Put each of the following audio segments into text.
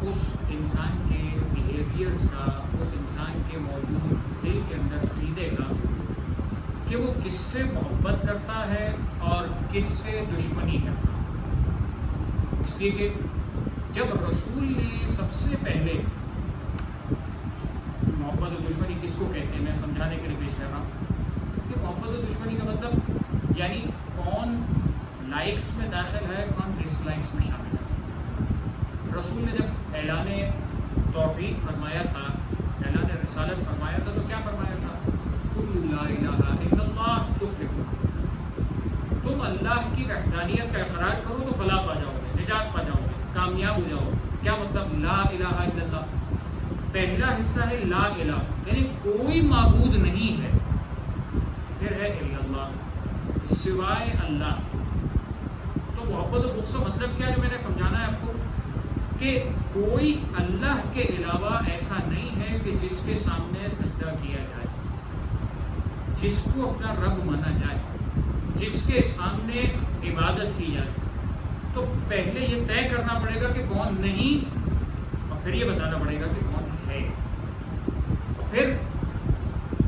اس انسان کے بیہیویئرس کا، اس انسان کے موجود دل کے اندر عقیدے کا کہ وہ کس سے محبت کرتا ہے اور کس سے دشمنی کرتا ہے. اس لیے کہ جب رسول نے سب سے پہلے محبت و دشمنی کس کو کہتے ہیں، میں سمجھانے کے لیے پیش کر رہا ہوں کہ محبت و دشمنی کا مطلب یعنی کون لائکس میں داخل ہے، کون ڈس لائکس میں شامل ہے. رسول نے جب اعلان توحید فرمایا تھا، اعلان رسالت فرمایا تھا، تو کیا فرمایا تھا؟ قل لا الہ الا اللہ تفلحوا. تم اللہ کی وحدانیت کا اقرار کرو تو فلاح پا جاؤ گے، نجات پا جاؤ گے، کامیاب ہو جاؤ. کیا مطلب لا الہ الا اللہ؟ پہلا حصہ ہے لا الہ، یعنی کوئی معبود نہیں ہے. پھر ہے الا اللہ، سوائے اللہ. تو محبت و بغض کا مطلب کیا جو میں نے سمجھانا ہے آپ کو، کہ کوئی اللہ کے علاوہ ایسا نہیں ہے کہ جس کے سامنے سجدہ کیا جائے، جس کو اپنا رب مانا جائے، جس کے سامنے عبادت کی جائے. تو پہلے یہ طے کرنا پڑے گا کہ کون نہیں، اور پھر یہ بتانا پڑے گا کہ کون ہے. پھر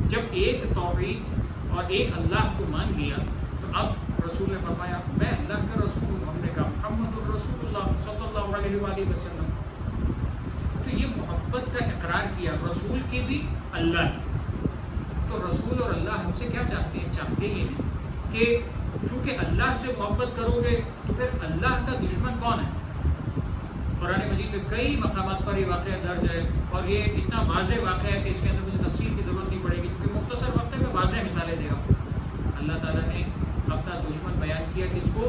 جب ایک توحید اور ایک اللہ کو مان لیا تو اب رسول نے فرمایا میں اللہ کا رسول ہوں. ہم نے کہا محمد الرسول اللہ صلی اللہ علیہ وآلہ وسلم. تو یہ محبت کا اقرار کیا رسول کی بھی، اللہ کی. تو رسول اور اللہ ہم سے کیا چاہتے ہیں؟ چاہتے یہ ہیں کہ چونکہ اللہ سے محبت کرو گے تو پھر اللہ کا دشمن کون ہے؟ قرآن مجید میں کئی مقامات پر یہ واقعہ درج ہے، اور یہ اتنا واضح واقعہ ہے کہ اس کے اندر مجھے تفصیل کی ضرورت نہیں پڑے گی کیونکہ مختصر وقت میں واضح مثالیں دے رہا ہوں. اللہ تعالیٰ نے اپنا دشمن بیان کیا کس کو؟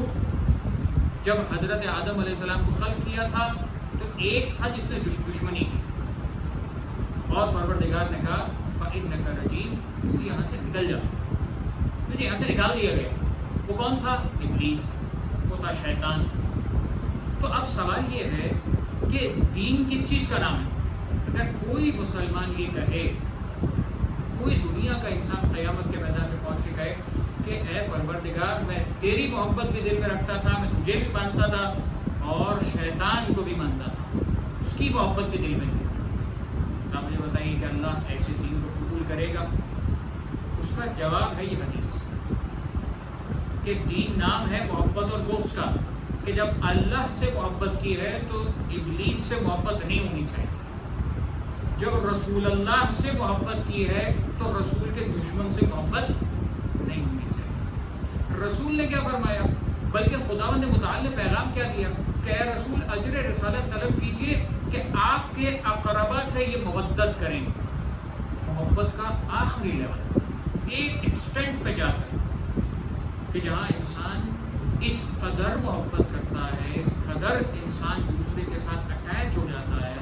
جب حضرت آدم علیہ السلام کو خلق کیا تھا تو ایک تھا جس نے دشمنی کی، اور پروردگار نے کہا فَإِنَّكَ رَجِيمٌ، تو یہاں سے نکل جا، تجھے یہاں سے نکال دیا گیا. وہ کون تھا؟ ابلیس، وہ تھا شیطان. تو اب سوال یہ ہے کہ دین کس چیز کا نام ہے؟ اگر کوئی مسلمان یہ کہے، کوئی دنیا کا انسان قیامت کے میدان میں پہنچ کے کہے کہ اے پروردگار میں تیری محبت بھی دل میں رکھتا تھا، میں تجھے بھی مانتا تھا اور شیطان کو بھی مانتا تھا، اس کی محبت بھی دل میں تھی، تو آپ مجھے بتائیے کہ اللہ ایسے دین کو قبول کرے گا؟ اس کا جواب ہے یہ حدیث کہ دین نام ہے محبت اور بغض کا، کہ جب اللہ سے محبت کی ہے تو ابلیس سے محبت نہیں ہونی چاہیے. جب رسول اللہ سے محبت کی ہے تو رسول کے دشمن سے محبت نہیں ہونی چاہیے. رسول نے کیا فرمایا؟ بلکہ خداوند متعال نے پیغام کیا دیا کہ اے رسول اجر رسالت طلب کیجئے کہ آپ کے اقربا سے یہ مودت کریں. محبت کا آخری لیول ایک ایکسٹینٹ پہ جاتا ہے کہ جہاں انسان اس قدر محبت کرتا ہے، اس قدر انسان دوسرے کے ساتھ اٹیچ ہو جاتا ہے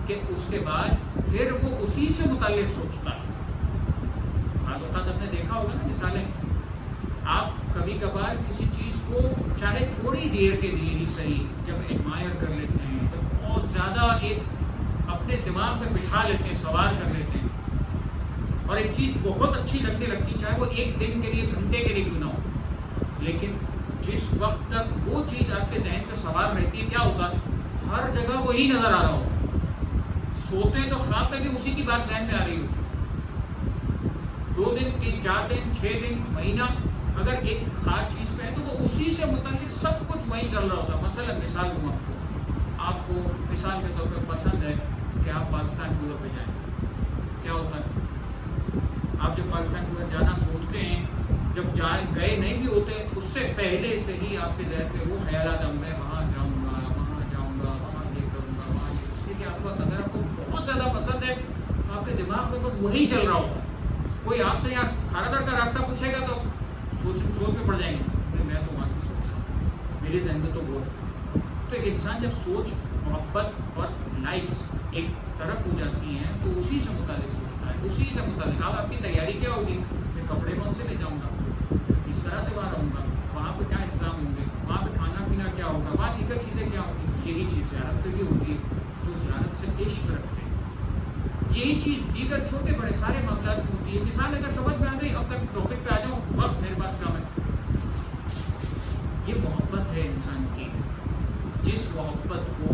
کہ اس کے بعد پھر وہ اسی سے متعلق سوچتا ہے. بعض اوقات آپ نے دیکھا ہوگا نا مثالیں، آپ کبھی کبھار کسی چیز کو چاہے تھوڑی دیر کے لیے ہی صحیح جب ایڈمائر کر لیتے ہیں، جب بہت زیادہ ایک اپنے دماغ میں بٹھا لیتے ہیں، سوار کر لیتے ہیں، اور ایک چیز بہت اچھی لگنے لگتی، چاہے وہ ایک دن کے لیے، گھنٹے کے لیے کیوں نہ ہو، لیکن جس وقت تک وہ چیز آپ کے ذہن پہ سوار رہتی ہے کیا ہوگا؟ ہر جگہ وہی نظر آ رہا ہوگا. سوتے ہیں تو خواب میں بھی اسی کی بات ذہن میں آ رہی ہوگی. 2 دن 3 4 دن 6 دن مہینہ اگر ایک خاص چیز پہ ہے تو وہ اسی سے متعلق سب کچھ وہیں چل رہا ہوتا. مثلا مثال دوں آپ کو مثال کے طور پہ پسند ہے کہ آپ پاکستان ٹور پہ جائیں. کیا ہوتا ہے؟ آپ جب پاکستان ٹور جانا سوچتے ہیں، جب گئے نہیں بھی ہوتے، اس سے پہلے سے ہی آپ کے ذہن پہ وہ خیالات ہیں میں وہاں جاؤں گا، وہاں یہ کروں گا، وہاں یہ. اس لیے کہ آپ کو اگر آپ کو بہت زیادہ پسند ہے تو آپ کے دماغ میں بس وہی چل رہا ہوگا. کوئی آپ سے یہاں کھارا در کا راستہ پوچھے گا تو سوچ میں پڑ جائیں گے، میں تو وہاں کی سوچ رہا ہوں، میرے ذہن میں تو وہ ہے. تو ایک انسان جب سوچ، محبت اور لائکس ایک طرف ہو جاتی ہیں تو اسی سے متعلق سوچتا ہے، اسی سے متعلق. اب آپ کی تیاری کیا ہوگی؟ میں کپڑے کون سے لے جاؤں گا، کس طرح سے وہاں رہوں گا، وہاں پہ کیا انتظام ہوں گے، وہاں پہ کھانا پینا کیا ہوگا، وہاں دیگر چیزیں کیا ہوں گی. یہی چیز زیارت پہ بھی ہوتی ہے. جو زیارت سے عشق رکھتے ہیں، یہی چیز دیگر چھوٹے بڑے سارے معاملات میں ہوتی ہے. مثال اگر سمجھ میں آ گئی، اب تک ٹاپک پہ آ جاؤں، وقت میرے پاس کم ہے. یہ محبت ہے انسان کی، جس محبت کو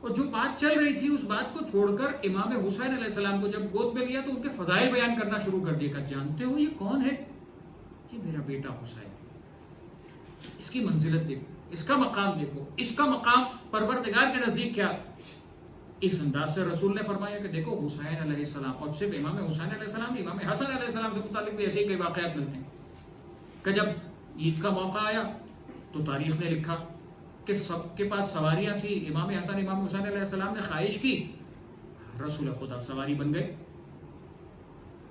اور جو بات چل رہی تھی اس بات کو چھوڑ کر امام حسین علیہ السلام کو جب گود میں لیا تو ان کے فضائل بیان کرنا شروع کر دیا کہ جانتے ہو یہ کون ہے؟ یہ میرا بیٹا حسین، اس کی منزلت دیکھو، اس کا مقام دیکھو، اس کا مقام پروردگار کے نزدیک کیا۔ اس انداز سے رسول نے فرمایا کہ دیکھو حسین علیہ السلام، اور صرف امام حسین علیہ السلام نہیں، امام حسن علیہ السلام سے متعلق بھی ایسے ہی کئی واقعات ملتے ہیں کہ جب عید کا موقع آیا تو تاریخ نے لکھا کہ سب کے پاس سواریاں تھیں، امام حسن امام حسین علیہ السلام نے خواہش کی، رسول خدا سواری بن گئے،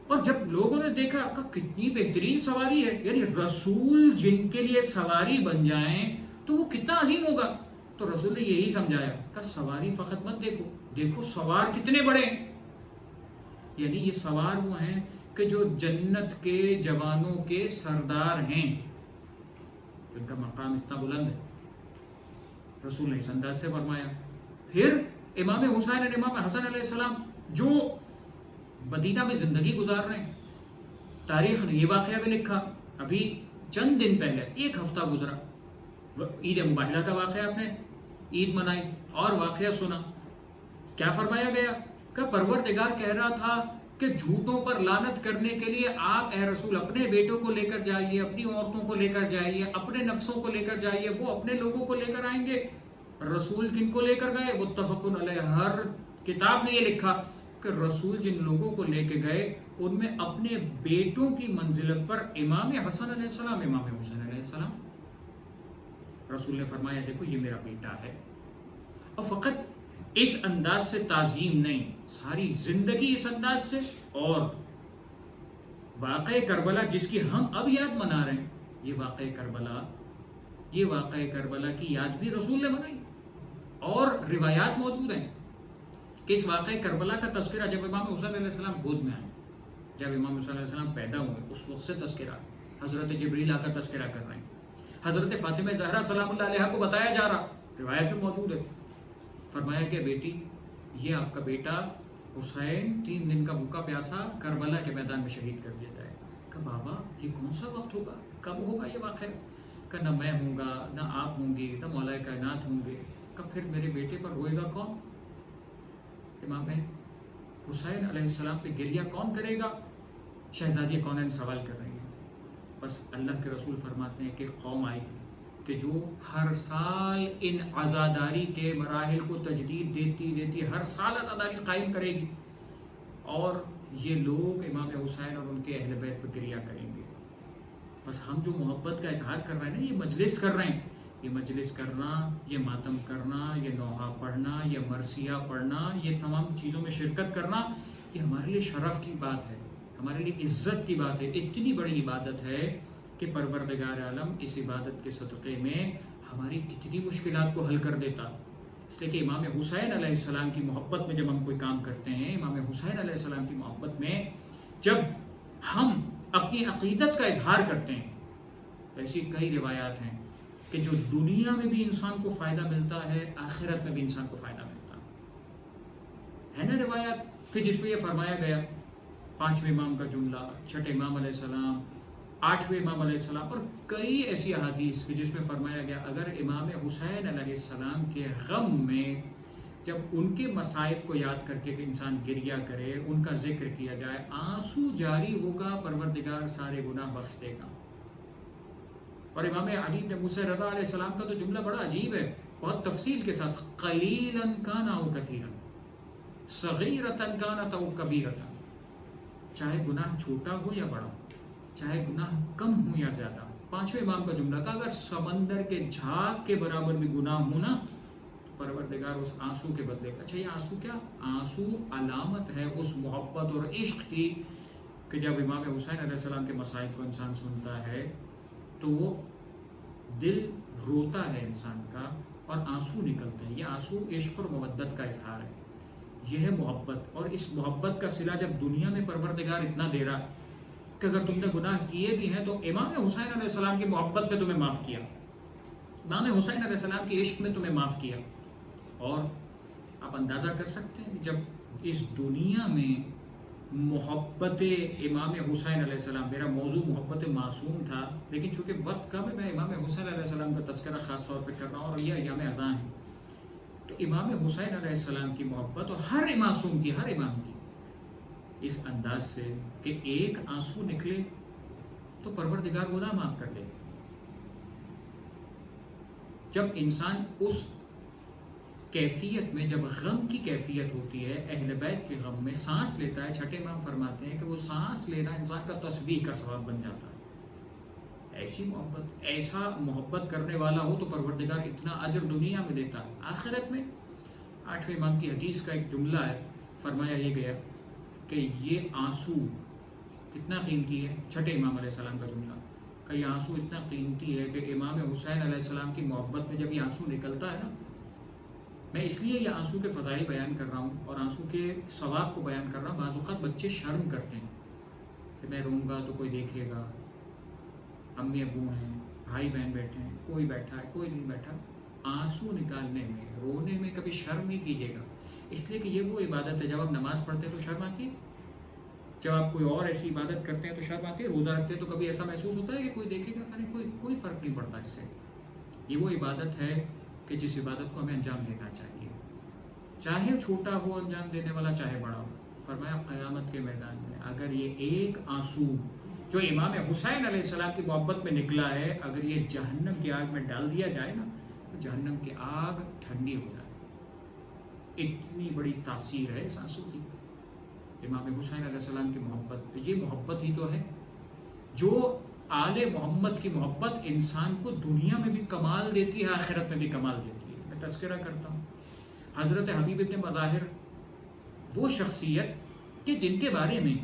اور جب لوگوں نے دیکھا کہ کتنی بہترین سواری ہے، یعنی رسول جن کے لیے سواری بن جائیں تو وہ کتنا عظیم ہوگا، تو رسول نے یہی سمجھایا کہ سواری فقط مت دیکھو، دیکھو سوار کتنے بڑے ہیں، یعنی یہ سوار وہ ہیں کہ جو جنت کے جوانوں کے سردار ہیں، ان کا مقام اتنا بلند ہے۔ رسول نے اس انداز سے فرمایا۔ پھر امام حسین اور امام حسن علیہ السلام جو مدینہ میں زندگی گزار رہے ہیں، تاریخ نے یہ واقعہ بھی لکھا، ابھی چند دن پہلے ایک ہفتہ گزرا، عید مباہلہ کا واقعہ، آپ نے عید منائی اور واقعہ سنا، کیا فرمایا گیا کہ پروردگار کہہ رہا تھا کہ جھوٹوں پر لعنت کرنے کے لیے آپ اے رسول اپنے بیٹوں کو لے کر جائیے، اپنی عورتوں کو لے کر جائیے، اپنے نفسوں کو لے کر جائیے، وہ اپنے لوگوں کو لے کر آئیں گے۔ رسول کن کو لے کر گئے؟ متفق علیہ، ہر کتاب نے یہ لکھا کہ رسول جن لوگوں کو لے کے گئے ان میں اپنے بیٹوں کی منزلت پر امام حسن علیہ السلام، امام حسین علیہ السلام۔ رسول نے فرمایا دیکھو یہ میرا بیٹا ہے، اور فقط اس انداز سے تعظیم نہیں، ساری زندگی اس انداز سے، اور واقعہ کربلا جس کی ہم اب یاد منا رہے ہیں، یہ واقعہ کربلا کی یاد بھی رسول نے منائی، اور روایات موجود ہیں کہ اس واقعہ کربلا کا تذکرہ جب امام حسین علیہ السلام گود میں آئے، جب امام حسین علیہ السلام پیدا ہوئے، اس وقت سے تذکرہ، حضرت جبریل آ کر تذکرہ کر رہے ہیں، حضرت فاطمہ زہرا سلام اللہ علیہا کو بتایا جا رہا، روایت میں موجود ہے، فرمایا کہ بیٹی یہ آپ کا بیٹا حسین 3 دن کا بھوکا پیاسا کربلا کے میدان میں شہید کر دیا جائے۔ کہ بابا یہ کون سا وقت ہوگا، کب ہوگا یہ واقعہ؟ کہ نہ میں ہوں گا، نہ آپ ہوں گی، نہ مولا کائنات ہوں گے، کہ پھر میرے بیٹے پر روئے گا کون؟ امام حسین علیہ السلام پہ گریہ کون کرے گا؟ شہزادی کونین سوال کر رہی ہیں۔ بس اللہ کے رسول فرماتے ہیں کہ قوم آئی کہ جو ہر سال ان عزاداری کے مراحل کو تجدید دیتی ہر سال عزاداری قائم کرے گی، اور یہ لوگ امام حسین اور ان کے اہل بیت پر گریہ کریں گے۔ بس ہم جو محبت کا اظہار کر رہے ہیں نا، یہ مجلس کر رہے ہیں، یہ مجلس کرنا، یہ ماتم کرنا، یہ نوحہ پڑھنا، یہ مرثیہ پڑھنا، یہ تمام چیزوں میں شرکت کرنا، یہ ہمارے لیے شرف کی بات ہے، ہمارے لیے عزت کی بات ہے، اتنی بڑی عبادت ہے کہ پروردگار عالم اس عبادت کے صدقے میں ہماری کتنی مشکلات کو حل کر دیتا۔ اس لیے کہ امام حسین علیہ السلام کی محبت میں جب ہم کوئی کام کرتے ہیں، امام حسین علیہ السلام کی محبت میں جب ہم اپنی عقیدت کا اظہار کرتے ہیں، ایسی کئی روایات ہیں کہ جو دنیا میں بھی انسان کو فائدہ ملتا ہے، آخرت میں بھی انسان کو فائدہ ملتا ہے نا روایات کہ جس پہ یہ فرمایا گیا 5ویں امام کا جملہ، 6 امام علیہ السلام، 8ویں امام علیہ السلام، اور کئی ایسی احادیث کہ جس میں فرمایا گیا اگر امام حسین علیہ السلام کے غم میں جب ان کے مصائب کو یاد کر کے کہ انسان گریہ کرے، ان کا ذکر کیا جائے، آنسو جاری ہوگا، پروردگار سارے گناہ بخش دے گا۔ اور امام علی بن موسیٰ رضا علیہ السلام کا تو جملہ بڑا عجیب ہے، بہت تفصیل کے ساتھ، قلیلاً کان او کثیراً، صغیرۃ کانت او کبیرۃ، چاہے گناہ چھوٹا ہو یا بڑا، چاہے گناہ کم ہو یا زیادہ۔ 5ویں امام کا جملہ تھا اگر سمندر کے جھاگ کے برابر بھی گناہ ہونا، پروردگار اس آنسو کے بدلے۔ اچھا یہ آنسو کیا؟ آنسو علامت ہے اس محبت اور عشق کی کہ جب امام حسین علیہ السلام کے مصائب کو انسان سنتا ہے تو وہ دل روتا ہے انسان کا اور آنسو نکلتے ہیں۔ یہ آنسو عشق اور محبت کا اظہار ہے، یہ ہے محبت۔ اور اس محبت کا صلہ جب دنیا میں پروردگار اتنا دے رہا کہ اگر تم نے گناہ کیے بھی ہیں تو امام حسین علیہ السلام کی محبت میں تمہیں معاف کیا، امام حسین علیہ السلام کے عشق میں تمہیں معاف کیا۔ اور آپ اندازہ کر سکتے ہیں جب اس دنیا میں محبت امام حسین علیہ السلام، میرا موضوع محبت معصوم تھا لیکن چونکہ وقت کم ہے میں امام حسین علیہ السلام کا تذکرہ خاص طور پہ کر رہا ہوں، اور یہ ایام اذان ہے، تو امام حسین علیہ السلام کی محبت اور ہر معصوم کی، ہر امام کی اس انداز سے کہ ایک آنسو نکلے تو پروردگار گناہ معاف کر دے. جب انسان اس کیفیت میں، جب غم کی کیفیت ہوتی ہے، اہل بیت کے غم میں سانس لیتا ہے، چھٹے امام فرماتے ہیں کہ وہ سانس لینا انسان کا تسبیح کا ثواب بن جاتا ہے. ایسی محبت، ایسا محبت کرنے والا ہو تو پروردگار اتنا اجر دنیا میں دیتا ہے، آخرت میں. 8ویں امام کی حدیث کا ایک جملہ ہے، فرمایا یہ گیا کہ یہ آنسو کتنا قیمتی ہے. چھٹے امام علیہ السلام کا جملہ کہ یہ آنسو اتنا قیمتی ہے کہ امام حسین علیہ السلام کی محبت میں جب یہ آنسو نکلتا ہے نا، میں اس لیے یہ آنسو کے فضائل بیان کر رہا ہوں اور آنسو کے ثواب کو بیان کر رہا ہوں. بعض اوقات بچے شرم کرتے ہیں کہ میں روں گا تو کوئی دیکھے گا، امی ابو ہیں، بھائی بہن بیٹھے ہیں، کوئی بیٹھا ہے کوئی نہیں بیٹھا. آنسو نکالنے میں، رونے میں کبھی شرم نہیں کیجیے گا، اس لیے کہ یہ وہ عبادت ہے. جب آپ نماز پڑھتے ہیں تو شرم آتی ہے، جب آپ کوئی اور ایسی عبادت کرتے ہیں تو شرم آتی ہے، روزہ رکھتے ہیں تو کبھی ایسا محسوس ہوتا ہے کہ کوئی دیکھے گا؟ کوئی فرق نہیں پڑتا اس سے. یہ وہ عبادت ہے کہ جس عبادت کو ہمیں انجام دینا چاہیے، چاہے چھوٹا ہو انجام دینے والا، چاہے بڑا ہو. فرمایا قیامت کے میدان میں اگر یہ ایک آنسو جو امام حسین علیہ السلام کی محبت میں نکلا ہے، اگر یہ جہنم کی آگ میں ڈال دیا جائے نا تو جہنم کی آگ ٹھنڈی ہو جائے. اتنی بڑی تاثیر ہے اس آنسو کی. امام حسین علیہ السلام کی محبت، یہ محبت ہی تو ہے جو آل محمد کی محبت انسان کو دنیا میں بھی کمال دیتی ہے، آخرت میں بھی کمال دیتی ہے. میں تذکرہ کرتا ہوں حضرت حبیب ابن مظاہر، وہ شخصیت کہ جن کے بارے میں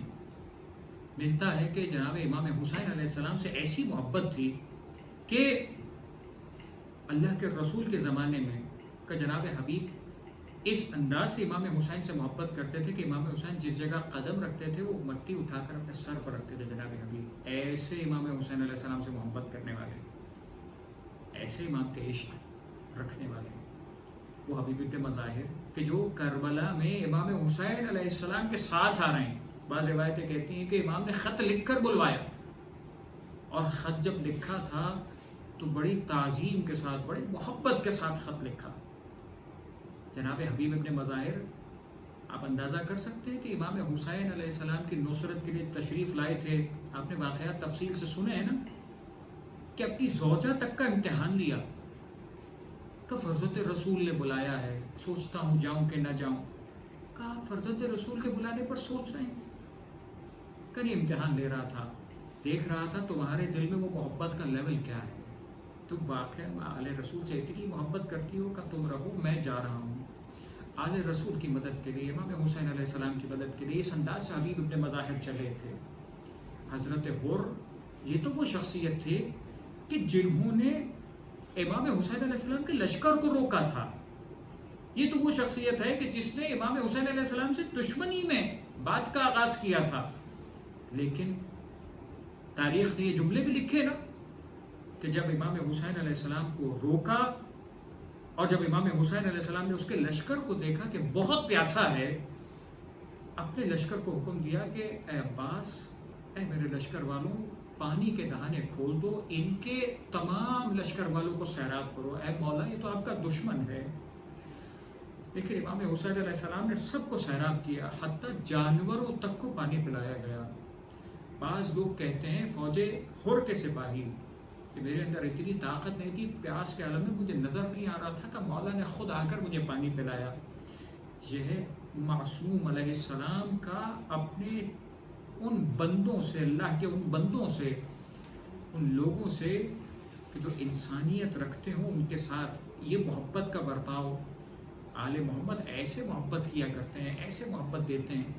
ملتا ہے کہ جناب امام حسین علیہ السلام سے ایسی محبت تھی کہ اللہ کے رسول کے زمانے میں کہ جناب حبیب اس انداز سے امام حسین سے محبت کرتے تھے کہ امام حسین جس جگہ قدم رکھتے تھے وہ مٹی اٹھا کر اپنے سر پر رکھتے تھے. جناب حبیب ایسے امام حسین علیہ السلام سے محبت کرنے والے، ایسے امام کے عشق رکھنے والے وہ حبیب ابن مظاہر کہ جو کربلا میں امام حسین علیہ السلام کے ساتھ آ رہے ہیں. بعض روایتیں کہتی ہیں کہ امام نے خط لکھ کر بلوایا، اور خط جب لکھا تھا تو بڑی تعظیم کے ساتھ، بڑی محبت کے ساتھ خط لکھا. جناب حبیب ابن مظاہر، آپ اندازہ کر سکتے ہیں کہ امام حسین علیہ السلام کی نصرت کے لیے تشریف لائے تھے. آپ نے واقعات تفصیل سے سنے ہیں نا کہ اپنی زوجہ تک کا امتحان لیا کہ فرزند رسول نے بلایا ہے، سوچتا ہوں جاؤں کہ نہ جاؤں. کہا آپ فرزند رسول کے بلانے پر سوچ رہے ہیں؟ کہ امتحان لے رہا تھا، دیکھ رہا تھا تمہارے دل میں وہ محبت کا لیول کیا ہے. تم واقعی آل رسول سے اتنی محبت کرتی ہو کہ تم رہو، میں جا رہا ہوں آل رسول کی مدد کے لیے، امام حسین علیہ السلام کی مدد کے لیے. اس انداز سے حبیب ابن مظاہر چلے تھے. حضرت حر، یہ تو وہ شخصیت تھے کہ جنہوں نے امام حسین علیہ السلام کے لشکر کو روکا تھا. یہ تو وہ شخصیت ہے کہ جس نے امام حسین علیہ السلام سے دشمنی میں بات کا آغاز کیا تھا. لیکن تاریخ نے یہ جملے بھی لکھے نا کہ جب امام حسین علیہ السلام کو روکا اور جب امام حسین علیہ السلام نے اس کے لشکر کو دیکھا کہ بہت پیاسا ہے، اپنے لشکر کو حکم دیا کہ اے عباس، اے میرے لشکر والوں، پانی کے دہانے کھول دو، ان کے تمام لشکر والوں کو سیراب کرو. اے مولا، یہ تو آپ کا دشمن ہے. لیکن امام حسین علیہ السلام نے سب کو سیراب کیا، حتیٰ جانوروں تک کو پانی پلایا گیا. بعض لوگ کہتے ہیں فوج حر کے سپاہی کہ میرے اندر اتنی طاقت نہیں تھی، پیاس کے عالم میں مجھے نظر نہیں آ رہا تھا کہ مولا نے خود آ کر مجھے پانی پلایا. یہ ہے معصوم علیہ السلام کا اپنے ان بندوں سے، اللہ کے ان بندوں سے، ان لوگوں سے کہ جو انسانیت رکھتے ہوں ان کے ساتھ یہ محبت کا برتاؤ. آل محمد ایسے محبت کیا کرتے ہیں، ایسے محبت دیتے ہیں.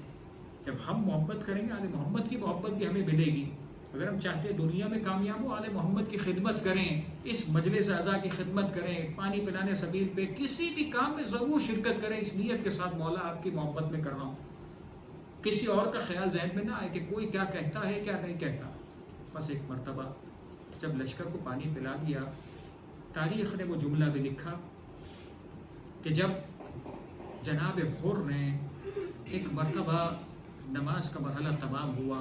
جب ہم محبت کریں گے آل محمد کی محبت بھی ہمیں ملے گی. اگر ہم چاہتے ہیں دنیا میں کامیاب ہو، آل محمد کی خدمت کریں، اس مجلس اعضاء کی خدمت کریں، پانی پلانے سبیل پہ کسی بھی کام میں ضرور شرکت کریں اس نیت کے ساتھ مولا آپ کی محبت میں کر رہا ہوں. کسی اور کا خیال ذہن میں نہ آئے کہ کوئی کیا کہتا ہے کیا نہیں کہتا. بس ایک مرتبہ جب لشکر کو پانی پلا دیا، تاریخ نے وہ جملہ بھی لکھا کہ جب جناب حر نے ایک مرتبہ نماز کا مرحلہ تمام ہوا،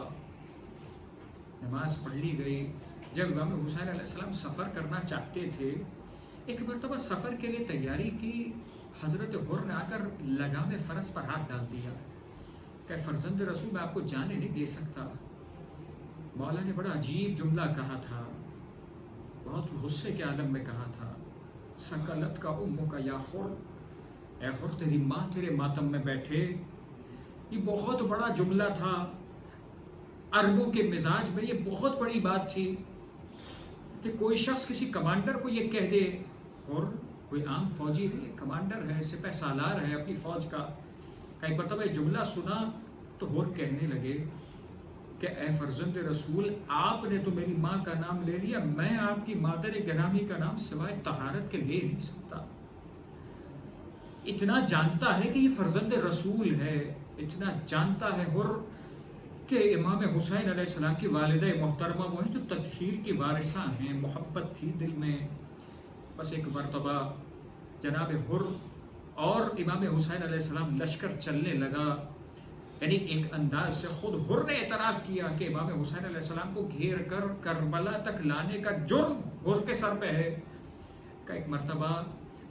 نماز پڑھ لی گئی، جب امام حسین علیہ السلام سفر کرنا چاہتے تھے، ایک مرتبہ سفر کے لیے تیاری کی حضرت حر نے آ کر لگام فرس پر ہاتھ ڈال دیا کہ فرزند رسول میں آپ کو جانے نہیں دے سکتا. مولا نے بڑا عجیب جملہ کہا تھا، بہت غصے کے عالم میں کہا تھا، سکلت کا امو کا یا حر، اے حر تیری ماں تیرے ماتم میں بیٹھے. یہ بہت بڑا جملہ تھا، عربوں کے مزاج میں یہ بہت بڑی بات تھی کہ کوئی شخص کسی کمانڈر کو یہ کہہ دے. حر کوئی عام فوجی نہیں، کمانڈر ہے، سپہ سالار ہے اپنی فوج کا. کئی مرتبہ یہ جملہ سنا تو حر کہنے لگے کہ اے فرزند رسول، آپ نے تو میری ماں کا نام لے لیا، میں آپ کی مادر گرامی کا نام سوائے طہارت کے لے نہیں سکتا. اتنا جانتا ہے کہ یہ فرزند رسول ہے، اتنا جانتا ہے حر کہ امام حسین علیہ السلام کی والدہ محترمہ وہ ہیں جو تطہیر کی وارثہ ہیں. محبت تھی دل میں. بس ایک مرتبہ جناب حر اور امام حسین علیہ السلام لشکر چلنے لگا. یعنی ایک انداز سے خود حر نے اعتراف کیا کہ امام حسین علیہ السلام کو گھیر کر کربلا تک لانے کا جرم حر کے سر پہ ہے. کہ ایک مرتبہ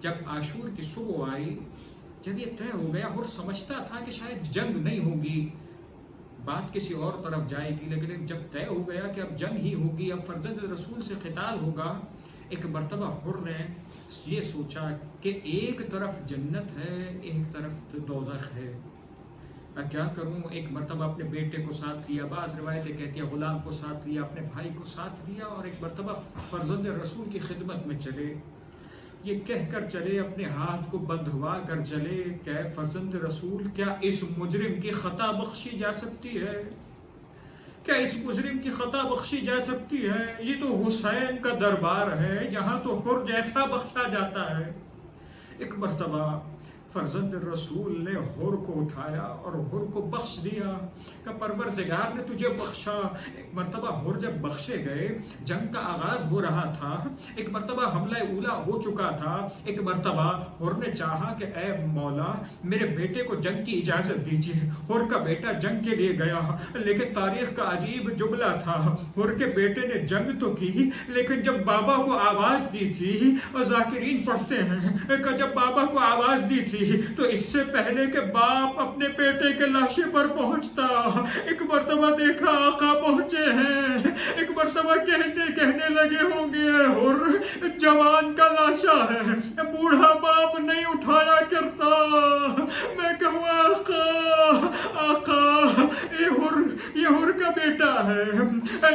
جب عاشور کی صبح آئی، جب یہ طے ہو گیا، حر سمجھتا تھا کہ شاید جنگ نہیں ہوگی، بات کسی اور طرف جائے گی، لیکن جب طے ہو گیا کہ اب جنگ ہی ہوگی، اب فرزند رسول سے قتال ہوگا، ایک مرتبہ حر نے یہ سوچا کہ ایک طرف جنت ہے، ایک طرف دوزخ ہے، کیا کروں. ایک مرتبہ اپنے بیٹے کو ساتھ لیا، بعض روایتیں کہتی ہیں غلام کو ساتھ لیا، اپنے بھائی کو ساتھ لیا، اور ایک مرتبہ فرزند رسول کی خدمت میں چلے. یہ کہہ کر چلے، اپنے ہاتھ کو بندھوا کر چلے کہ اے فرزند رسول، کیا اس مجرم کی خطا بخشی جا سکتی ہے؟ کیا اس مجرم کی خطا بخشی جا سکتی ہے؟ یہ تو حسین کا دربار ہے، یہاں تو حر جیسا بخشا جاتا ہے. ایک مرتبہ فرزند رسول نے حر کو اٹھایا اور حر کو بخش دیا کہ پروردگار نے تجھے بخشا. ایک مرتبہ حر جب بخشے گئے، جنگ کا آغاز ہو رہا تھا، ایک مرتبہ حملہ اولا ہو چکا تھا. ایک مرتبہ حر نے چاہا کہ اے مولا میرے بیٹے کو جنگ کی اجازت دیجیے. حر کا بیٹا جنگ کے لیے گیا، لیکن تاریخ کا عجیب جملہ تھا، حر کے بیٹے نے جنگ تو کی، لیکن جب بابا کو آواز دی تھی، اور ذاکرین پڑھتے ہیں کہ جب بابا کو آواز دی تھی تو اس سے پہلے کہ باپ اپنے بیٹے کے لاشے پر پہنچتا، ایک مرتبہ دیکھا آقا پہنچے ہیں. ایک مرتبہ کہنے لگے ہوں گے حر جوان کا لاشا ہے، بوڑھا باپ نہیں اٹھایا کرتا. میں کہوں آقا یہ حر کا بیٹا ہے.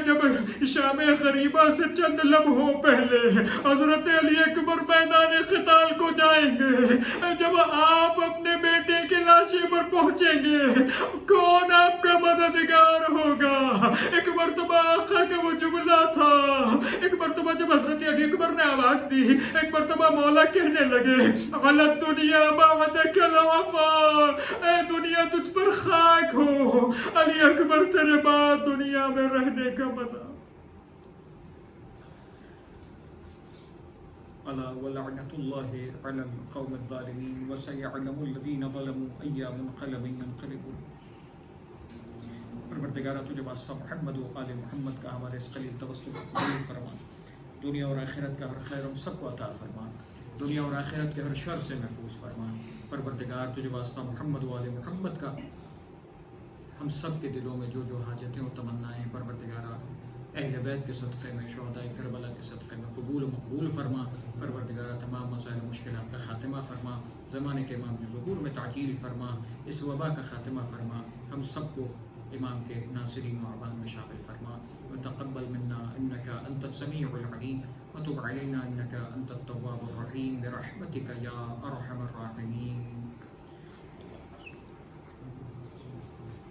جب شام غریبہ سے چند لمحوں پہلے حضرت علی اکبر میدان قتال کو جائیں گے، جب آپ اپنے بیٹے کے لاشے پر پہنچیں گے، کون آپ کا مددگار ہوگا؟ ایک مرتبہ آقا کا وہ جملہ تھا. ایک مرتبہ جب حضرت علی اکبر نے آواز دی، ایک مرتبہ مولا کہنے لگے غلط دنیا بعدک العفا، اے دنیا تجھ پر خاک ہو، علی اکبر تیرے بعد دنیا میں رہنے کا مزہ. الا ولعنت اللہ علی القوم الظالمین وسیعلم الذین ظلموا ای منقلب ینقلبون. پروردگارہ تجھے واسطہ محمد و آل محمد کا ہمارے اس قلیل توسل قبول فرما. دنیا اور آخرت کا ہر خیر ہم سب کو عطا فرما. دنیا اور آخرت کے ہر شر سے محفوظ فرما. پروردگار تجھے واسطہ محمد و آل محمد کا ہم سب کے دلوں میں جو جو حاجتیں و تمنائیں پروردگارہ اہل بیت کے صدقے میں، شہداء کربلا کے صدقے میں قبول و مقبول فرما. پروردگارہ تمام مسائل و مشکلات کا خاتمہ فرما. زمانے کے امام کی ظہور میں تعجیل فرما. اس وبا کا خاتمہ فرما. ہم سب کو امام کے ناصرین و اعوان میں شامل فرما. وتقبل منا انك انت السميع العليم وتب علينا انك انت التواب الرحيم برحمتك يا ارحم الراحمين.